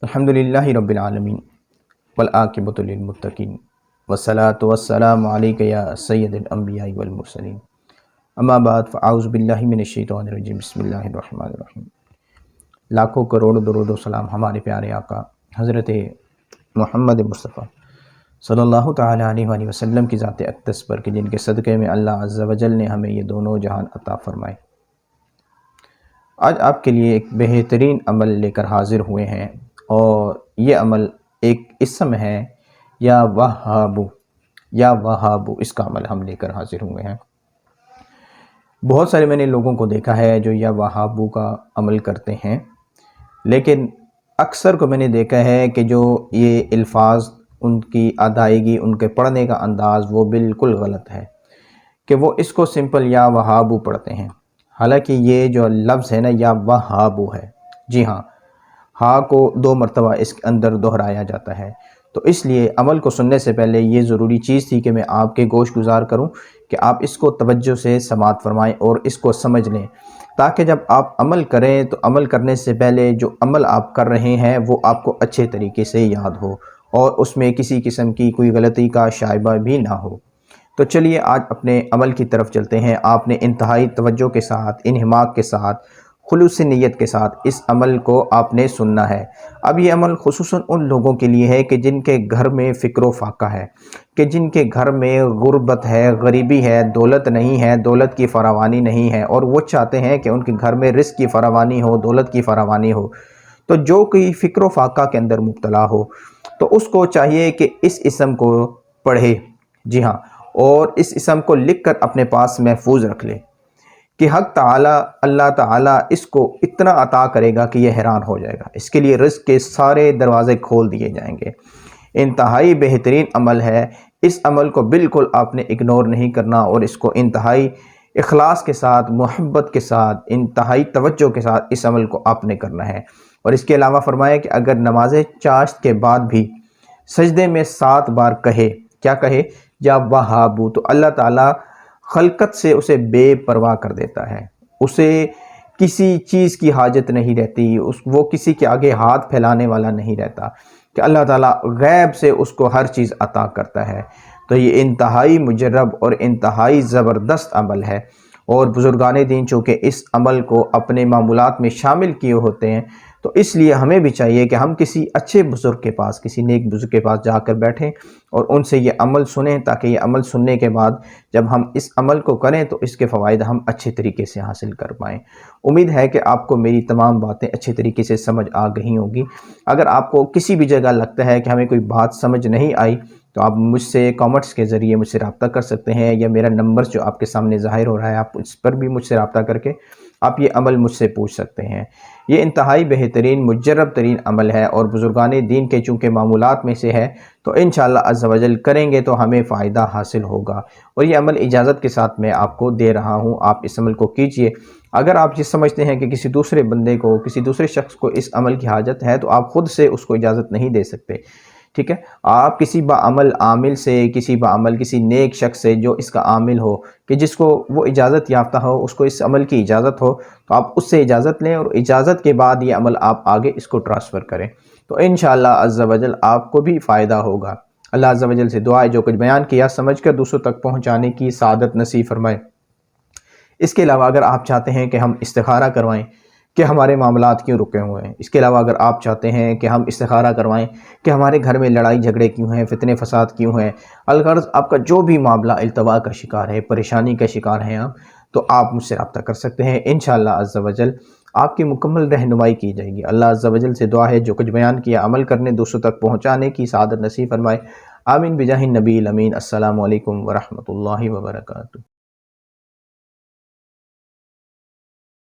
الحمدللہ رب العالمین والعاقبۃ للمتقین والصلاة والسلام علیک یا سید الانبیاء والمرسلین اما بعد فاعوذ باللہ من الشیطان الرجیم بسم اللہ الرحمن الرحیم۔ لاکھوں کروڑ درود و سلام ہمارے پیارے آقا حضرت محمد مصطفیٰ صلی اللہ تعالیٰ علیہ وآلہ وسلم کی ذات اقدس پر کہ جن کے صدقے میں اللہ عز و جل نے ہمیں یہ دونوں جہان عطا فرمائے۔ آج آپ کے لیے ایک بہترین عمل لے کر حاضر ہوئے ہیں، اور یہ عمل ایک اسم ہے یا وہابو، اس کا عمل ہم لے کر حاضر ہوئے ہیں۔ بہت سارے میں نے لوگوں کو دیکھا ہے جو یا وہابو کا عمل کرتے ہیں، لیکن اکثر کو میں نے دیکھا ہے کہ جو یہ الفاظ ان کی ادائیگی، ان کے پڑھنے کا انداز وہ بالکل غلط ہے کہ وہ اس کو سمپل یا وہابو پڑھتے ہیں، حالانکہ یہ جو لفظ ہے نا یا وہابو ہے، جی ہاں، ہاں کو 2 مرتبہ اس کے اندر دہرایا جاتا ہے۔ تو اس لیے عمل کو سننے سے پہلے یہ ضروری چیز تھی کہ میں آپ کے گوش گزار کروں کہ آپ اس کو توجہ سے سماعت فرمائیں اور اس کو سمجھ لیں، تاکہ جب آپ عمل کریں تو عمل کرنے سے پہلے جو عمل آپ کر رہے ہیں وہ آپ کو اچھے طریقے سے یاد ہو اور اس میں کسی قسم کی کوئی غلطی کا شائبہ بھی نہ ہو۔ تو چلیے آج اپنے عمل کی طرف چلتے ہیں۔ آپ نے انتہائی توجہ کے ساتھ، انہماک کے ساتھ، خلوص نیت کے ساتھ اس عمل کو آپ نے سننا ہے۔ اب یہ عمل خصوصاً ان لوگوں کے لیے ہے کہ جن کے گھر میں فقر و فاقہ ہے، کہ جن کے گھر میں غربت ہے، غریبی ہے، دولت نہیں ہے، دولت کی فراوانی نہیں ہے، اور وہ چاہتے ہیں کہ ان کے گھر میں رزق کی فراوانی ہو، دولت کی فراوانی ہو۔ تو جو کوئی فقر و فاقہ کے اندر مبتلا ہو تو اس کو چاہیے کہ اس اسم کو پڑھے، جی ہاں، اور اس اسم کو لکھ کر اپنے پاس محفوظ رکھ لے کہ حق تعالیٰ اللہ تعالیٰ اس کو اتنا عطا کرے گا کہ یہ حیران ہو جائے گا۔ اس کے لیے رزق کے سارے دروازے کھول دیے جائیں گے۔ انتہائی بہترین عمل ہے، اس عمل کو بالکل آپ نے اگنور نہیں کرنا، اور اس کو انتہائی اخلاص کے ساتھ، محبت کے ساتھ، انتہائی توجہ کے ساتھ اس عمل کو آپ نے کرنا ہے۔ اور اس کے علاوہ فرمایا کہ اگر نماز چاشت کے بعد بھی سجدے میں 7 بار کہے، کیا کہے؟ یا وہابو، تو اللہ تعالیٰ خلقت سے اسے بے پرواہ کر دیتا ہے، اسے کسی چیز کی حاجت نہیں رہتی، وہ کسی کے آگے ہاتھ پھیلانے والا نہیں رہتا، کہ اللہ تعالیٰ غیب سے اس کو ہر چیز عطا کرتا ہے۔ تو یہ انتہائی مجرب اور انتہائی زبردست عمل ہے، اور بزرگان دین چونکہ اس عمل کو اپنے معمولات میں شامل کیے ہوتے ہیں، تو اس لیے ہمیں بھی چاہیے کہ ہم کسی اچھے بزرگ کے پاس، کسی نیک بزرگ کے پاس جا کر بیٹھیں اور ان سے یہ عمل سنیں، تاکہ یہ عمل سننے کے بعد جب ہم اس عمل کو کریں تو اس کے فوائد ہم اچھے طریقے سے حاصل کر پائیں۔ امید ہے کہ آپ کو میری تمام باتیں اچھے طریقے سے سمجھ آ گئی ہوگی۔ اگر آپ کو کسی بھی جگہ لگتا ہے کہ ہمیں کوئی بات سمجھ نہیں آئی تو آپ مجھ سے کامنٹس کے ذریعے مجھ سے رابطہ کر سکتے ہیں، یا میرا نمبر جو آپ کے سامنے ظاہر ہو رہا ہے آپ اس پر بھی مجھ سے رابطہ کر کے آپ یہ عمل مجھ سے پوچھ سکتے ہیں۔ یہ انتہائی بہترین مجرب ترین عمل ہے، اور بزرگان دین کے چونکہ معمولات میں سے ہے تو انشاءاللہ عز و جل کریں گے تو ہمیں فائدہ حاصل ہوگا۔ اور یہ عمل اجازت کے ساتھ میں آپ کو دے رہا ہوں، آپ اس عمل کو کیجئے۔ اگر آپ یہ سمجھتے ہیں کہ کسی دوسرے بندے کو، کسی دوسرے شخص کو اس عمل کی حاجت ہے تو آپ خود سے اس کو اجازت نہیں دے سکتے، ٹھیک ہے؟ آپ کسی باعمل عامل سے، کسی نیک شخص سے جو اس کا عامل ہو، کہ جس کو وہ اجازت یافتہ ہو، اس کو اس عمل کی اجازت ہو، تو آپ اس سے اجازت لیں، اور اجازت کے بعد یہ عمل آپ آگے اس کو ٹرانسفر کریں، تو انشاءاللہ عز و جل آپ کو بھی فائدہ ہوگا۔ اللہ عز و جل سے دعا ہے جو کچھ بیان کیا سمجھ کر دوسروں تک پہنچانے کی سعادت نصیب فرمائے۔ اس کے علاوہ اگر آپ چاہتے ہیں کہ ہم استخارہ کروائیں کہ ہمارے معاملات کیوں رکے ہوئے ہیں، اس کے علاوہ اگر آپ چاہتے ہیں کہ ہم استخارہ کروائیں کہ ہمارے گھر میں لڑائی جھگڑے کیوں ہیں، فتنے فساد کیوں ہیں، الغرض آپ کا جو بھی معاملہ التوا کا شکار ہے، پریشانی کا شکار ہیں آپ، تو آپ مجھ سے رابطہ کر سکتے ہیں۔ انشاءاللہ عز و جل آپ کی مکمل رہنمائی کی جائے گی۔ اللہ عز و جل سے دعا ہے جو کچھ بیان کیا عمل کرنے، دوسروں تک پہنچانے کی سعادت نصیب فرمائے۔ آمین بجاہ النبی الامین۔ السلام علیکم ورحمۃ اللہ وبرکاتہ۔